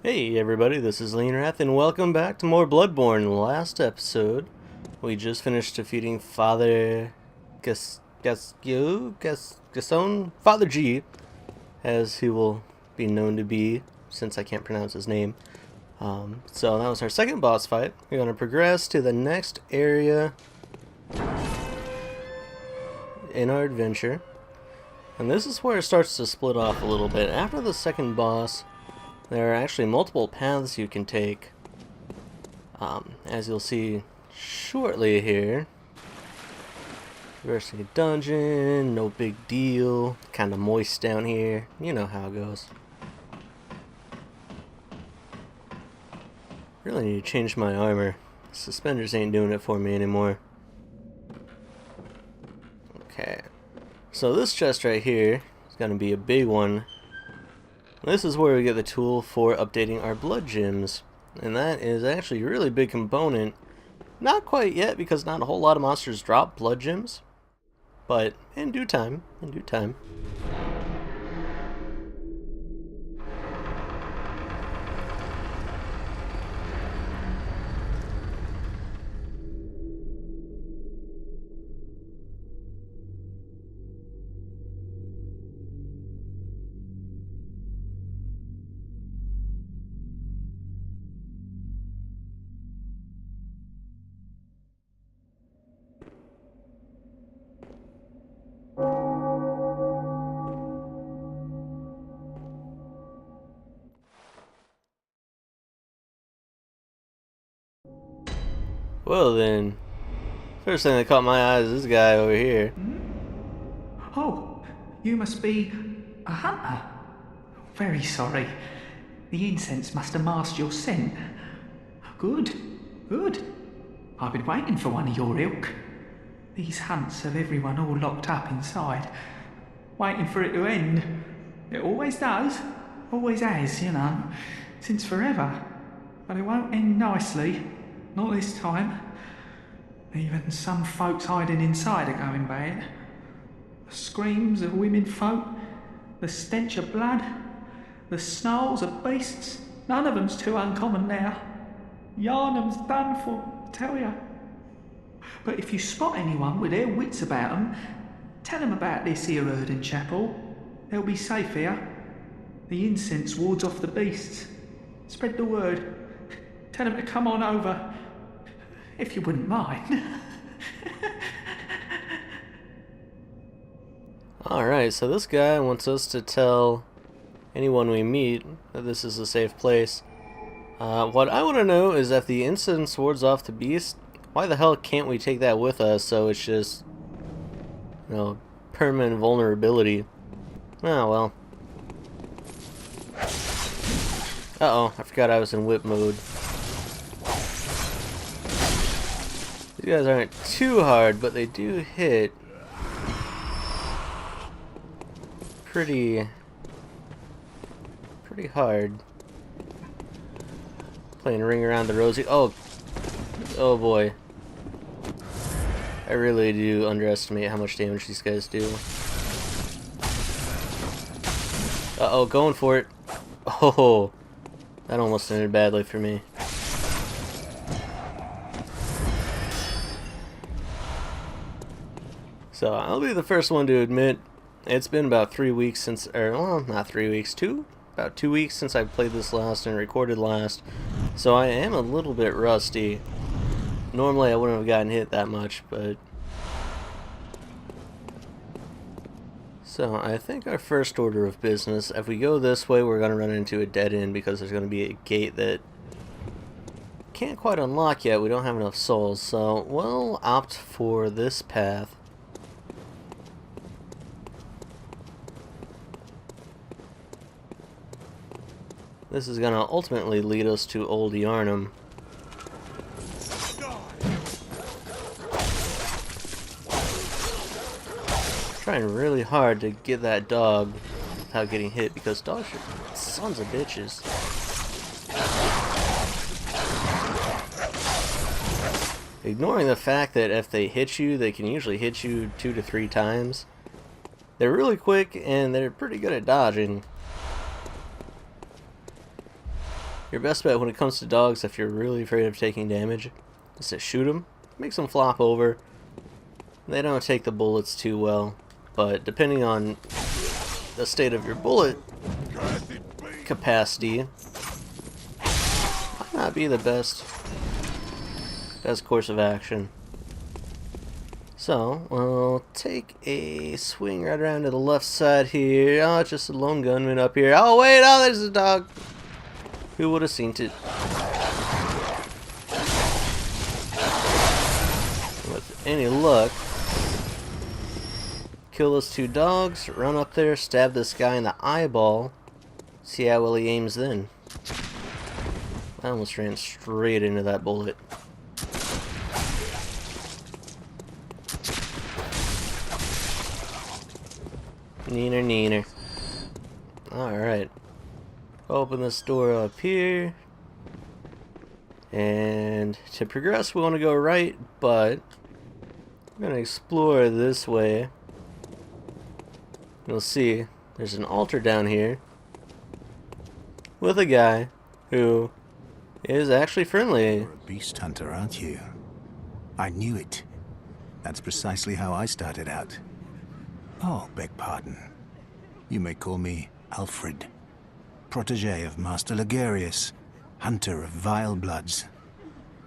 Hey everybody, this is Lienwrath, and welcome back to more Bloodborne. Last episode, we just finished defeating Father Gaston, Father G, as he will be known to be, since I can't pronounce his name. So that was our second boss fight. We're going to progress to the next area in our adventure. And this is where it starts to split off a little bit. After the second boss, there are actually multiple paths you can take, as you'll see shortly here. Traversing a dungeon, no big deal, kinda moist down here, you know how it goes. Really need to change my armor. Suspenders ain't doing it for me anymore. Okay, so this chest right here is gonna be a big one. This is where we get the tool for updating our blood gems, and that is actually a really big component. Not quite yet, because not a whole lot of monsters drop blood gems, but in due time, in due time. Well then, first thing that caught my eye is this guy over here. Oh, you must be a hunter. Very sorry. The incense must have masked your scent. Good, good. I've been waiting for one of your ilk. These hunts have everyone all locked up inside, waiting for it to end. It always does, always has, you know, since forever. But it won't end nicely, not this time. Even some folks hiding inside are going bad. The screams of women folk, the stench of blood, the snarls of beasts, none of them's too uncommon now. Yharnam's done for, I tell ya. But if you spot anyone with their wits about 'em, tell 'em about this here Erden chapel. They'll be safe here. The incense wards off the beasts. Spread the word. Tell 'em to come on over, if you wouldn't mind. Alright, so this guy wants us to tell anyone we meet that this is a safe place. What I want to know is if the incense wards off the beast, why the hell can't we take that with us so it's just, you know, permanent vulnerability? Oh well. Uh-oh, I forgot I was in whip mode. These guys aren't too hard, but they do hit pretty hard. Playing Ring Around the Rosie. Oh boy. I really do underestimate how much damage these guys do. Uh-oh, going for it. Oh, that almost ended badly for me. So, I'll be the first one to admit, it's been about 3 weeks since, well, not 3 weeks, about 2 weeks since I played this last and recorded last. So I am a little bit rusty. Normally I wouldn't have gotten hit that much, but... So, I think our first order of business, if we go this way, we're going to run into a dead end because there's going to be a gate that can't quite unlock yet. We don't have enough souls, so we'll opt for this path. This is going to ultimately lead us to Old Yharnam. Trying really hard to get that dog without getting hit, because dogs are sons of bitches. Ignoring the fact that if they hit you, they can usually hit you 2 to 3 times. They're really quick and they're pretty good at dodging. Your best bet when it comes to dogs, if you're really afraid of taking damage, is to shoot them, makes them flop over. They don't take the bullets too well, but depending on the state of your bullet capacity, might not be the best course of action. So, we'll take a swing right around to the left side here. Oh, it's just a lone gunman up here. Oh, wait, oh, there's a dog. Who would have seen it? With any luck, kill those two dogs, run up there, stab this guy in the eyeball, see how well he aims then. I almost ran straight into that bullet. Neener, neener. Alright. Open this door up here. And to progress, we want to go right, but we're going to explore this way. You'll see there's an altar down here with a guy who is actually friendly. You're a beast hunter, aren't you? I knew it. That's precisely how I started out. Oh, beg pardon. You may call me Alfred, protege of Master Ligarius, hunter of vile bloods.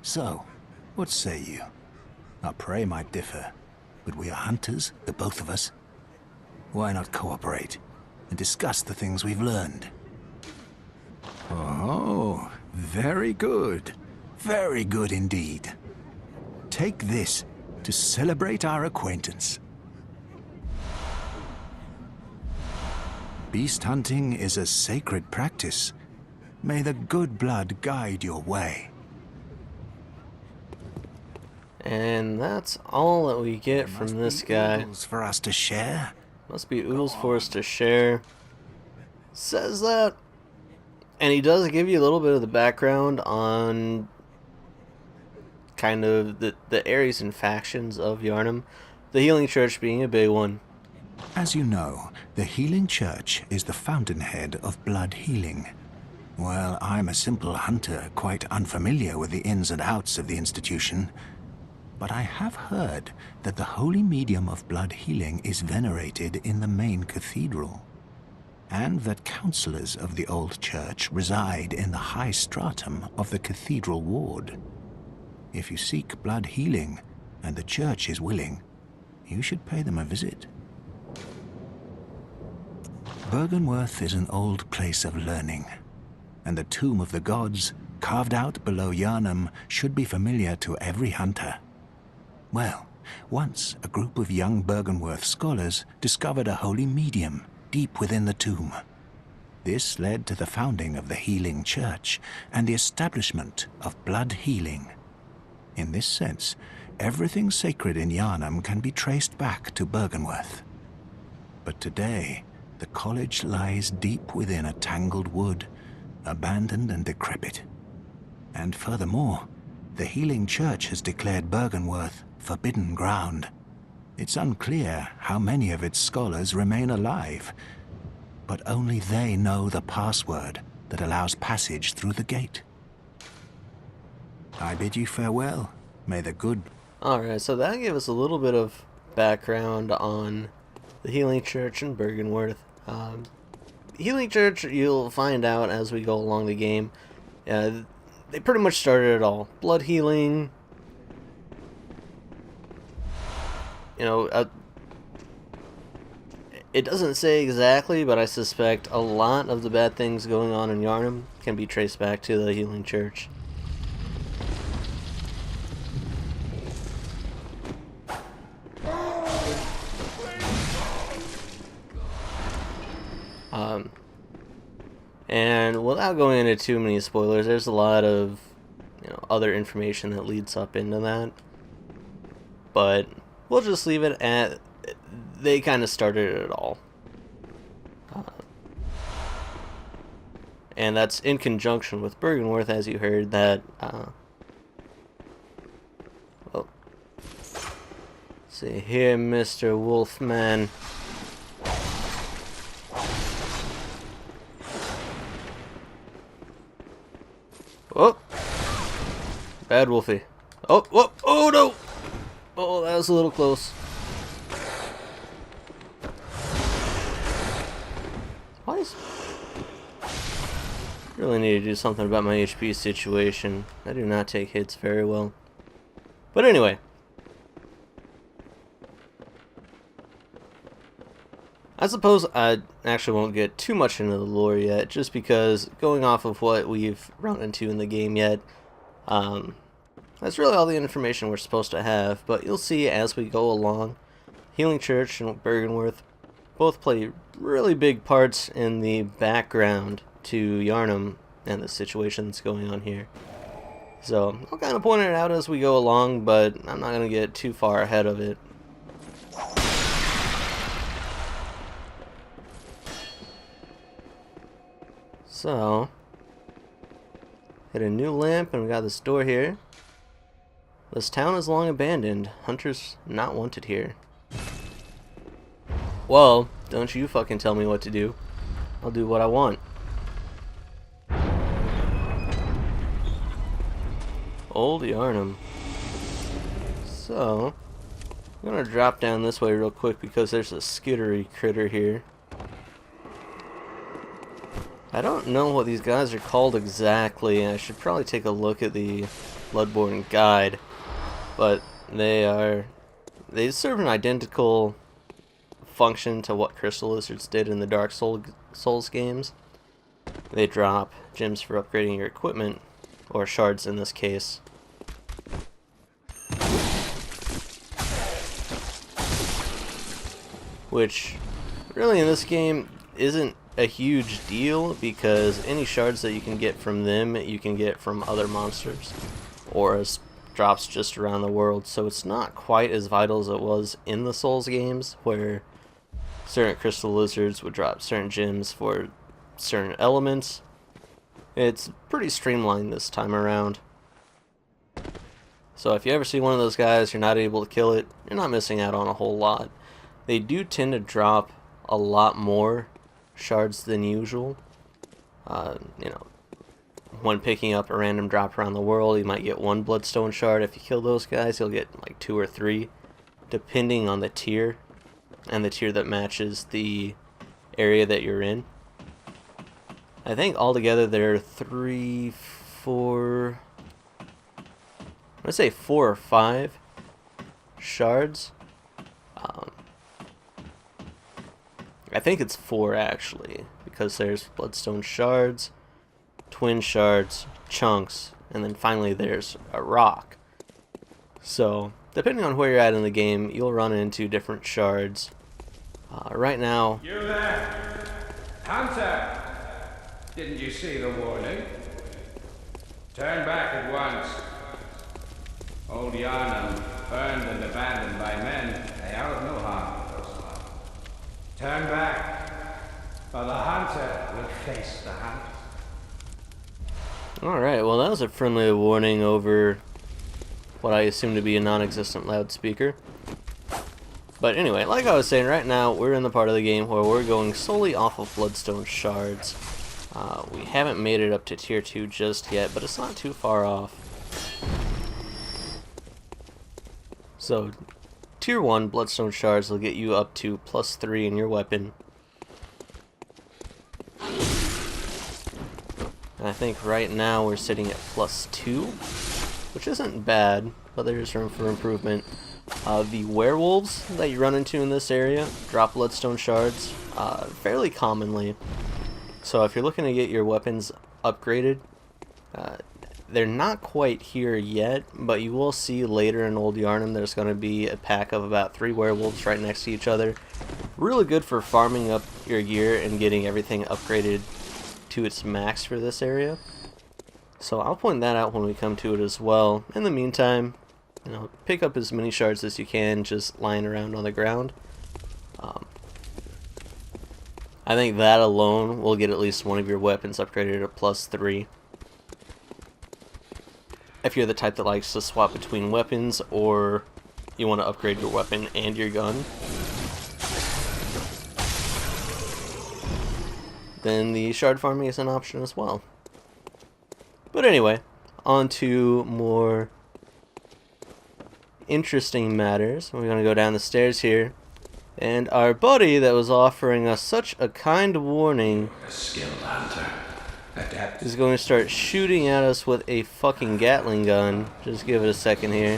So, what say you? Our prey might differ, but we are hunters, the both of us. Why not cooperate and discuss the things we've learned? Oh, very good. Very good indeed. Take this to celebrate our acquaintance. Beast hunting is a sacred practice. May the good blood guide your way. And that's all that we get from this guy. Oodles for us to share. Must be oodles for us to share. Says that. And he does give you a little bit of the background on kind of the areas and factions of Yharnam. The Healing Church being a big one. As you know, the Healing Church is the fountainhead of blood healing. Well, I'm a simple hunter, quite unfamiliar with the ins and outs of the institution. But I have heard that the holy medium of blood healing is venerated in the main cathedral, and that counselors of the old church reside in the high stratum of the cathedral ward. If you seek blood healing, and the church is willing, you should pay them a visit. Byrgenwerth is an old place of learning, and the Tomb of the Gods, carved out below Yharnam, should be familiar to every hunter. Well, once a group of young Byrgenwerth scholars discovered a holy medium deep within the tomb. This led to the founding of the Healing Church and the establishment of blood healing. In this sense, everything sacred in Yharnam can be traced back to Byrgenwerth. But today, the college lies deep within a tangled wood, abandoned and decrepit. And furthermore, the Healing Church has declared Byrgenwerth forbidden ground. It's unclear how many of its scholars remain alive, but only they know the password that allows passage through the gate. I bid you farewell. May the good... Alright, so that gave us a little bit of background on the Healing Church and Byrgenwerth. Healing Church, you'll find out as we go along the game. They pretty much started it all. Blood healing. You know, it doesn't say exactly, but I suspect a lot of the bad things going on in Yharnam can be traced back to the Healing Church. And without going into too many spoilers, there's a lot of, you know, other information that leads up into that. But we'll just leave it at they kind of started it all. And that's in conjunction with Byrgenwerth, as you heard, that well, see here, Mr. Wolfman. Oh! Bad Wolfie. Oh, whoa, oh no! Oh, that was a little close. Why is... Really need to do something about my HP situation. I do not take hits very well. But anyway. I suppose I actually won't get too much into the lore yet, just because going off of what we've run into in the game yet, that's really all the information we're supposed to have, but you'll see as we go along. Healing Church and Byrgenwerth both play really big parts in the background to Yharnam and the situation that's going on here. So I'll kind of point it out as we go along, but I'm not going to get too far ahead of it. So, hit a new lamp and we got this door here. This town is long abandoned. Hunters not wanted here. Well, don't you fucking tell me what to do. I'll do what I want. Old Yharnam. So, I'm gonna drop down this way real quick because there's a skittery critter here. I don't know what these guys are called exactly. I should probably take a look at the Bloodborne guide. But they serve an identical function to what Crystal Lizards did in the Dark Souls games. They drop gems for upgrading your equipment, or shards in this case. Which, really in this game, isn't a huge deal, because any shards that you can get from them, you can get from other monsters, or as drops just around the world, so it's not quite as vital as it was in the Souls games, where certain Crystal Lizards would drop certain gems for certain elements. It's pretty streamlined this time around. So if you ever see one of those guys, you're not able to kill it, you're not missing out on a whole lot. They do tend to drop a lot more shards than usual. You know, when picking up a random drop around the world, you might get one bloodstone shard. If you kill those guys, you'll get like 2 or 3, depending on the tier, and the tier that matches the area that you're in. I think altogether there are 3, 4... I'd say 4 or 5 shards. I think it's 4 actually, because there's bloodstone shards, twin shards, chunks, and then finally there's a rock. So, depending on where you're at in the game, you'll run into different shards. Right now... You there! Hunter! Didn't you see the warning? Turn back at once. Old Yharnam, burned and abandoned by men, they are of no harm to those alive. Turn back, or the hunter will face the hunt. Alright, well that was a friendly warning over what I assume to be a non-existent loudspeaker. But anyway, like I was saying, right now we're in the part of the game where we're going solely off of bloodstone shards. We haven't made it up to tier 2 just yet, but it's not too far off. So, tier 1 bloodstone shards will get you up to +3 in your weapon. And I think right now we're sitting at +2, which isn't bad, but there's room for improvement. The werewolves that you run into in this area drop bloodstone shards fairly commonly. So if you're looking to get your weapons upgraded, they're not quite here yet, but you will see later in Old Yharnam there's going to be a pack of about 3 werewolves right next to each other. Really good for farming up your gear and getting everything upgraded to its max for this area. So I'll point that out when we come to it as well. In the meantime, you know, pick up as many shards as you can just lying around on the ground. I think that alone will get at least one of your weapons upgraded to +3. If you're the type that likes to swap between weapons, or you want to upgrade your weapon and your gun, then the shard farming is an option as well. But anyway, onto more interesting matters. We're going to go down the stairs here. And our buddy that was offering us such a kind warning A skilled hunter. Adept. is going to start shooting at us with a fucking Gatling gun. Just give it a second here.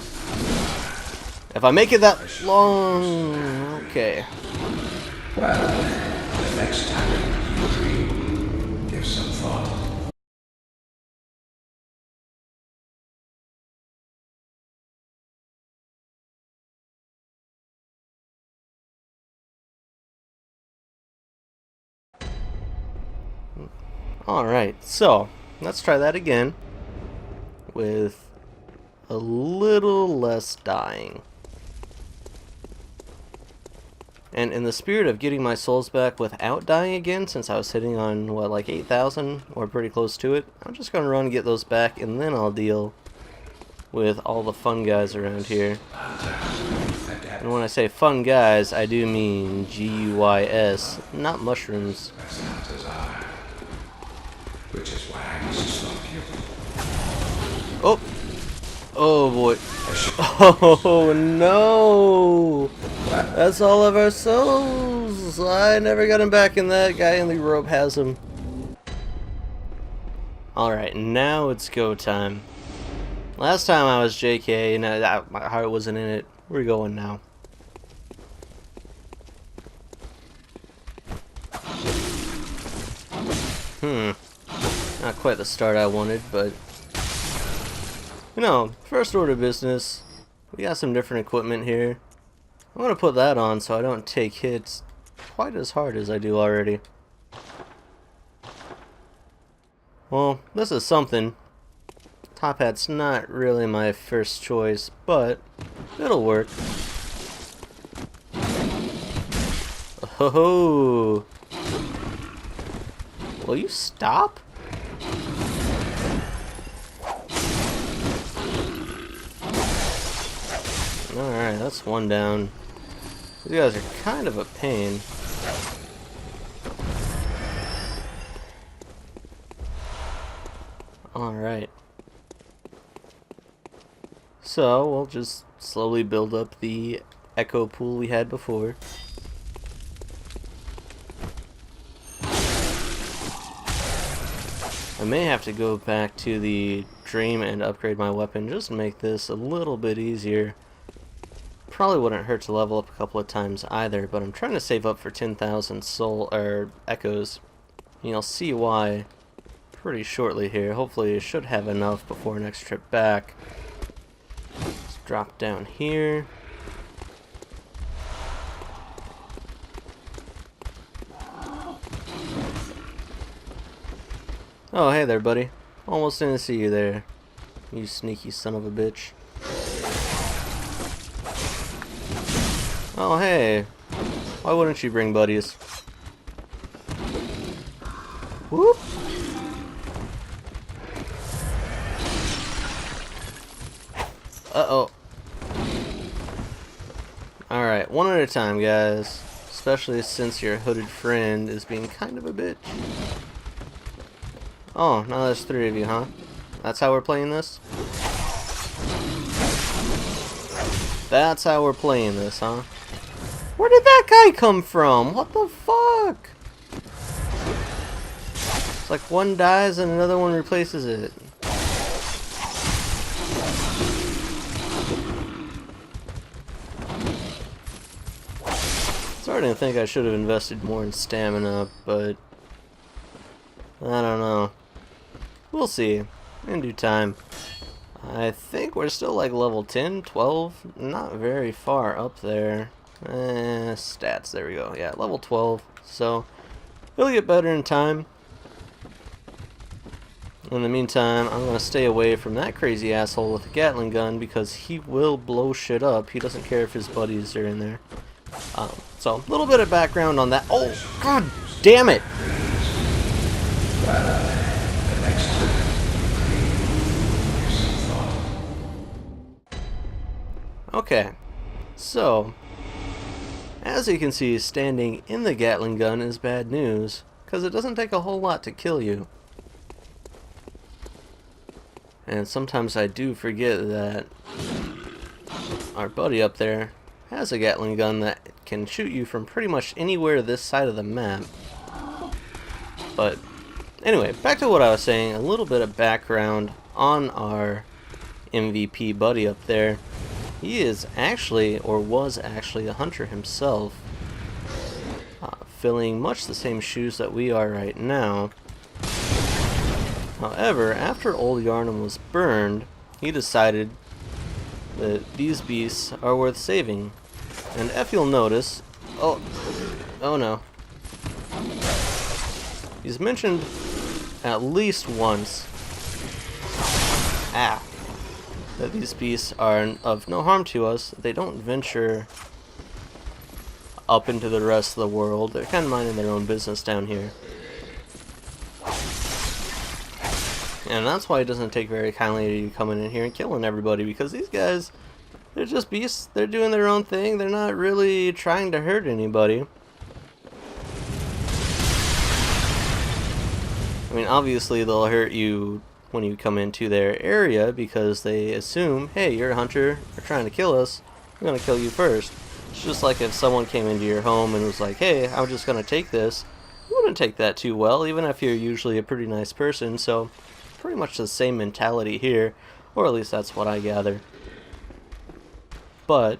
If I make it that long... Okay. Well, the next time you dream, give some thought. Alright, so let's try that again with a little less dying. And in the spirit of getting my souls back without dying again, since I was sitting on, what, like 8,000 or pretty close to it, I'm just going to run and get those back, and then I'll deal with all the fun guys around here. And when I say fun guys, I do mean G-U-Y-S, not mushrooms. As hunters are. Which is why I must stop you. Oh! Oh boy. Oh no! That's all of our souls! I never got him back, and that guy in the rope has him. Alright, now it's go time. Last time I was JK, and my heart wasn't in it. We're going now. Not quite the start I wanted, but... You know, first order of business. We got some different equipment here. I'm gonna put that on so I don't take hits quite as hard as I do already. Well, this is something. Top hat's not really my first choice, but it'll work. Oh, will you stop? Alright, that's one down. These guys are kind of a pain. Alright. So, we'll just slowly build up the echo pool we had before. I may have to go back to the dream and upgrade my weapon just to make this a little bit easier. Probably wouldn't hurt to level up a couple of times either, but I'm trying to save up for 10,000 soul or echoes. And you'll see why pretty shortly here. Hopefully I should have enough before next trip back. Let's drop down here. Oh, hey there, buddy. Almost didn't see you there. You sneaky son of a bitch. Oh, hey. Why wouldn't you bring buddies? Whoop. Uh-oh. Alright, one at a time, guys. Especially since your hooded friend is being kind of a bitch. Oh, now there's three of you, huh? That's how we're playing this? That's how we're playing this, huh? Where did that guy come from? What the fuck? It's like one dies and another one replaces it. Starting to think I should have invested more in stamina, but I don't know. We'll see in due time. I think we're still like level 10, 12, not very far up there. Stats, there we go. Yeah, level 12, so it'll get better in time. In the meantime, I'm going to stay away from that crazy asshole with the Gatling gun because he will blow shit up. He doesn't care if his buddies are in there. So, a little bit of background on that. Oh, god damn it! Okay, so, as you can see, standing in the Gatling gun is bad news, because it doesn't take a whole lot to kill you. And sometimes I do forget that our buddy up there has a Gatling gun that can shoot you from pretty much anywhere this side of the map. But anyway, back to what I was saying, a little bit of background on our MVP buddy up there. He is actually, or was actually, a hunter himself, filling much the same shoes that we are right now. However, after Old Yharnam was burned, he decided that these beasts are worth saving. And if you'll notice, oh no, he's mentioned at least once, that these beasts are of no harm to us. They don't venture up into the rest of the world. They're kind of minding their own business down here. And that's why it doesn't take very kindly to you coming in here and killing everybody, because these guys, they're just beasts. They're doing their own thing. They're not really trying to hurt anybody. I mean, obviously they'll hurt you when you come into their area because they assume, hey, you're a hunter, you're trying to kill us, we're going to kill you first. It's just like if someone came into your home and was like, hey, I'm just going to take this, you wouldn't take that too well, even if you're usually a pretty nice person. So pretty much the same mentality here, or at least that's what I gather. But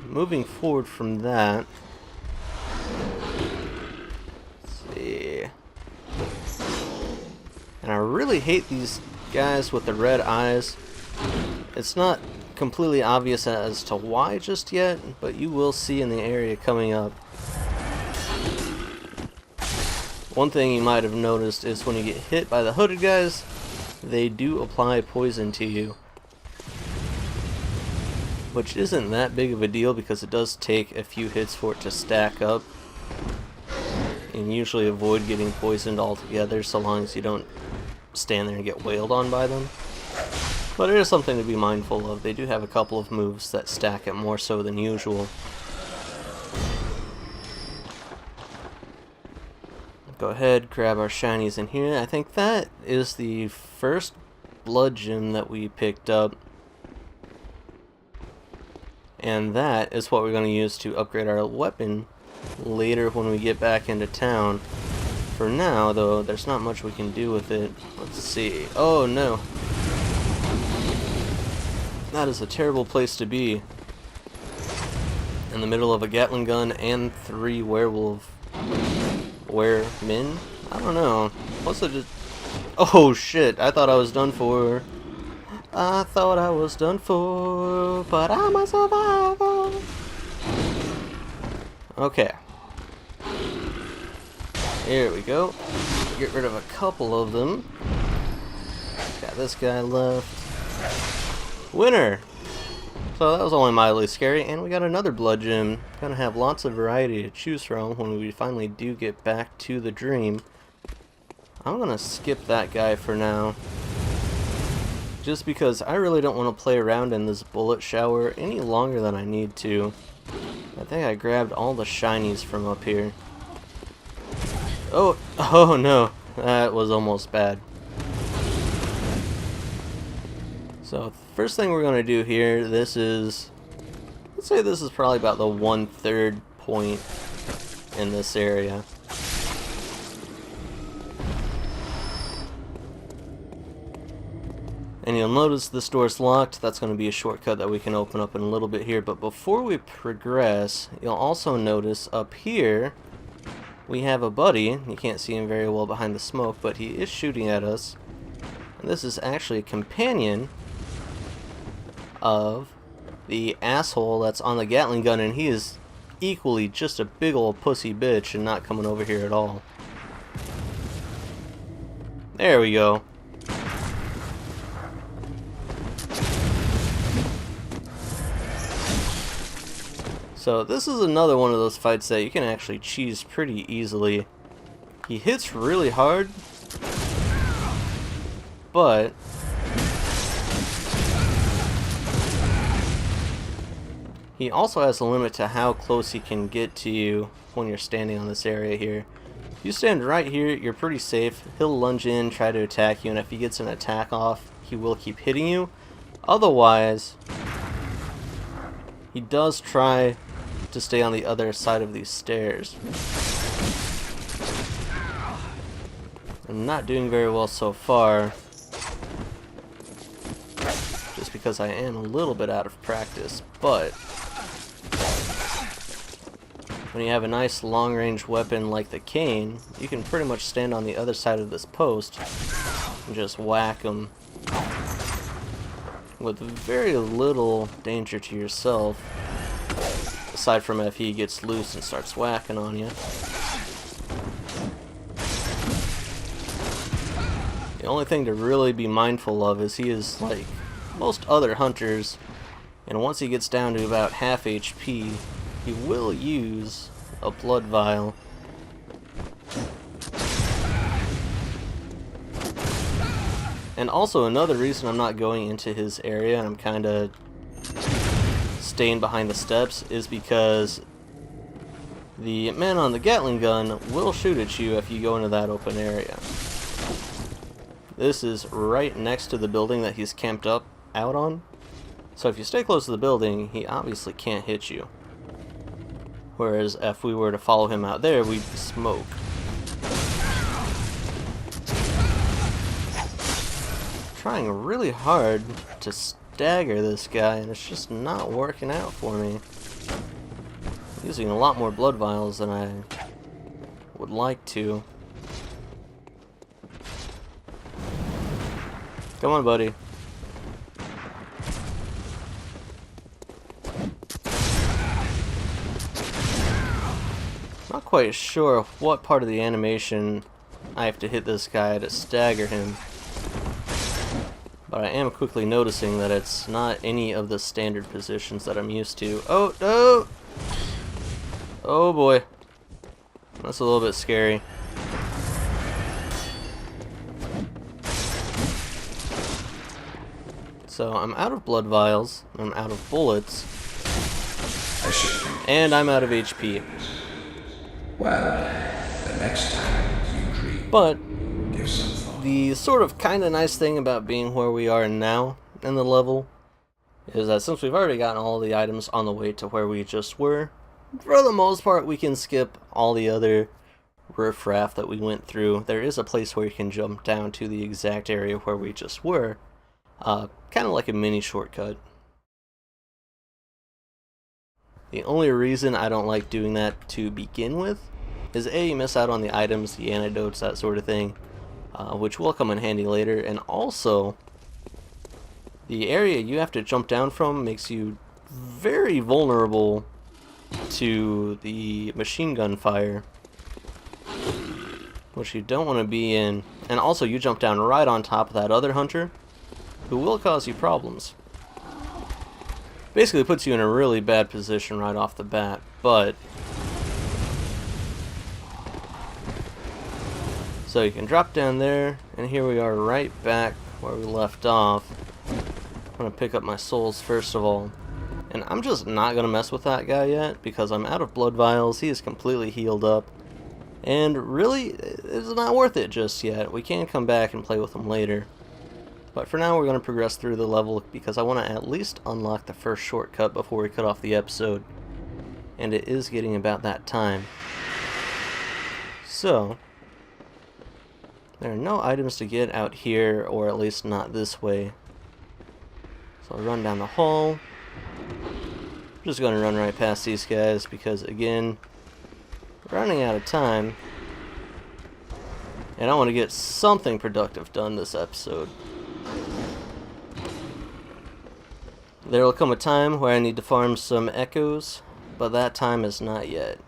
moving forward from that, let's see. And I really hate these guys with the red eyes. It's not completely obvious as to why just yet, but you will see in the area coming up. One thing you might have noticed is when you get hit by the hooded guys, they do apply poison to you. Which isn't that big of a deal because it does take a few hits for it to stack up. And usually avoid getting poisoned altogether so long as you don't stand there and get wailed on by them. But it is something to be mindful of. They do have a couple of moves that stack it more so than usual. Go ahead, grab our shinies in here. I think that is the first blood gem that we picked up. And that is what we're going to use to upgrade our weapon later when we get back into town. For now, though, there's not much we can do with it. Let's see. Oh, no. That is a terrible place to be. In the middle of a Gatling gun and 3 weremen? I don't know. What's it? Oh, shit. I thought I was done for. I thought I was done for, but I'm a survivor. Okay. Here we go. Get rid of a couple of them. Got this guy left. Winner! So that was only mildly scary, and we got another blood gem. Gonna have lots of variety to choose from when we finally do get back to the dream. I'm gonna skip that guy for now. Just because I really don't want to play around in this bullet shower any longer than I need to. I think I grabbed all the shinies from up here. Oh no, that was almost bad. So first thing we're going to do here, this is, let's say this is probably about the 1/3 point in this area. And you'll notice this door's locked. That's going to be a shortcut that we can open up in a little bit here. But before we progress, you'll also notice up here we have a buddy. You can't see him very well behind the smoke, but he is shooting at us. And this is actually a companion of the asshole that's on the Gatling gun, and he is equally just a big old pussy bitch and not coming over here at all. There we go. So this is another one of those fights that you can actually cheese pretty easily. He hits really hard, but he also has a limit to how close he can get to you when you're standing on this area here. If you stand right here, you're pretty safe. He'll lunge in, try to attack you, and if he gets an attack off, he will keep hitting you. Otherwise, he does try to stay on the other side of these stairs. I'm not doing very well so far, just because I am a little bit out of practice, but when you have a nice long-range weapon like the cane, you can pretty much stand on the other side of this post and just whack him with very little danger to yourself, aside from if he gets loose and starts whacking on you. The only thing to really be mindful of is he is like most other hunters, and once he gets down to about half HP, he will use a blood vial. And also another reason I'm not going into his area and I'm kind of staying behind the steps is because the man on the Gatling gun will shoot at you if you go into that open area. This is right next to the building that he's camped up out on. So if you stay close to the building, he obviously can't hit you. Whereas if we were to follow him out there, we'd smoke. Trying really hard to stagger this guy, and it's just not working out for me. Using a lot more blood vials than I would like to. Come on, buddy. Not quite sure what part of the animation I have to hit this guy to stagger him, but I am quickly noticing that it's not any of the standard positions that I'm used to. Oh, no! Oh boy. That's a little bit scary. So I'm out of blood vials, I'm out of bullets, and I'm out of HP. Well, the next time you dream, But give some thought. the sort of kind of nice thing about being where we are now in the level is that since we've already gotten all the items on the way to where we just were, for the most part we can skip all the other riffraff that we went through. There is a place where you can jump down to the exact area where we just were, kind of like a mini shortcut. The only reason I don't like doing that to begin with is A, you miss out on the items, the antidotes, that sort of thing, which will come in handy later, and also the area you have to jump down from makes you very vulnerable to the machine gun fire, which you don't want to be in, and also you jump down right on top of that other hunter who will cause you problems. Basically puts you in a really bad position right off the bat, but so you can drop down there, and here we are right back where we left off. I'm gonna pick up my souls first of all, and I'm just not gonna mess with that guy yet because I'm out of blood vials. He is completely healed up, and really it's not worth it just yet. We can come back and play with him later. But for now, we're going to progress through the level because I want to at least unlock the first shortcut before we cut off the episode. And it is getting about that time. So, there are no items to get out here, or at least not this way. So I'll run down the hall. I'm just going to run right past these guys because, again, running out of time. And I want to get something productive done this episode. There will come a time where I need to farm some echoes, but that time is not yet.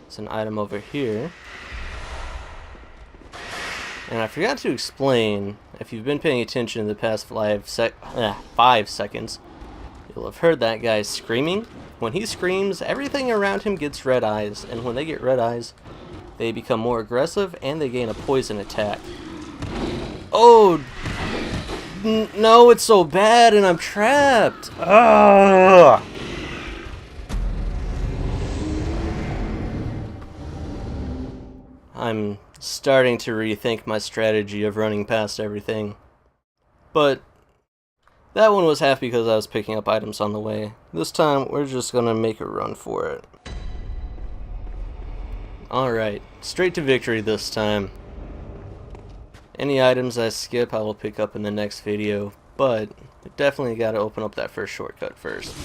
It's an item over here. And I forgot to explain, if you've been paying attention in the past 5 seconds, you'll have heard that guy screaming. When he screams, everything around him gets red eyes, and when they get red eyes, they become more aggressive and they gain a poison attack. Oh! No, it's so bad and I'm trapped. Ugh. I'm starting to rethink my strategy of running past everything. But that one was half because I was picking up items on the way. This time, we're just gonna make a run for it. Alright, straight to victory this time. Any items I skip, I will pick up in the next video, but I definitely gotta open up that first shortcut first.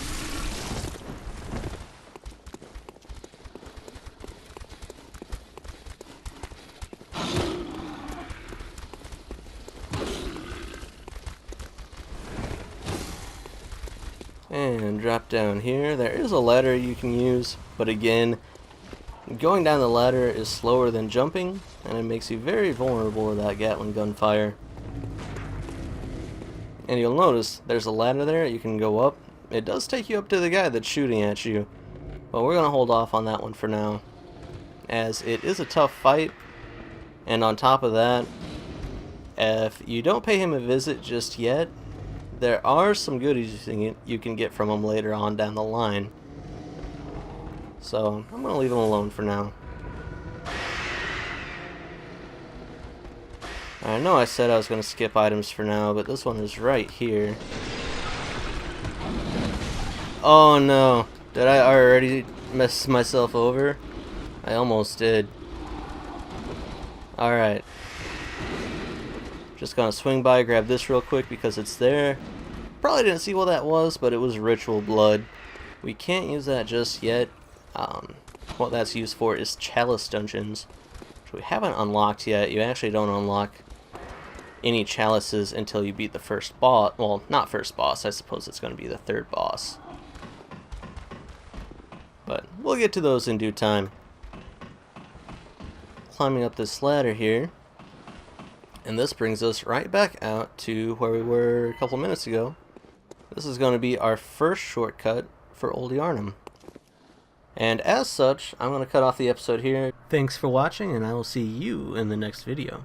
And drop down here. There is a ladder you can use, but again, going down the ladder is slower than jumping, and it makes you very vulnerable to that Gatling gunfire. And you'll notice there's a ladder there, you can go up. It does take you up to the guy that's shooting at you, but we're going to hold off on that one for now, as it is a tough fight. And on top of that, if you don't pay him a visit just yet, there are some goodies you can get from him later on down the line. So I'm going to leave him alone for now. I know I said I was going to skip items for now, but this one is right here. Oh no, did I already mess myself over? I almost did. Alright. Just gonna swing by, grab this real quick because it's there. Probably didn't see what that was, but it was ritual blood. We can't use that just yet. What that's used for is chalice dungeons, which we haven't unlocked yet. You actually don't unlock any chalices until you beat the first boss. Well, not first boss, I suppose it's going to be the third boss. But we'll get to those in due time. Climbing up this ladder here. And this brings us right back out to where we were a couple minutes ago. This is going to be our first shortcut for Old Yharnam. And as such, I'm going to cut off the episode here. Thanks for watching, and I will see you in the next video.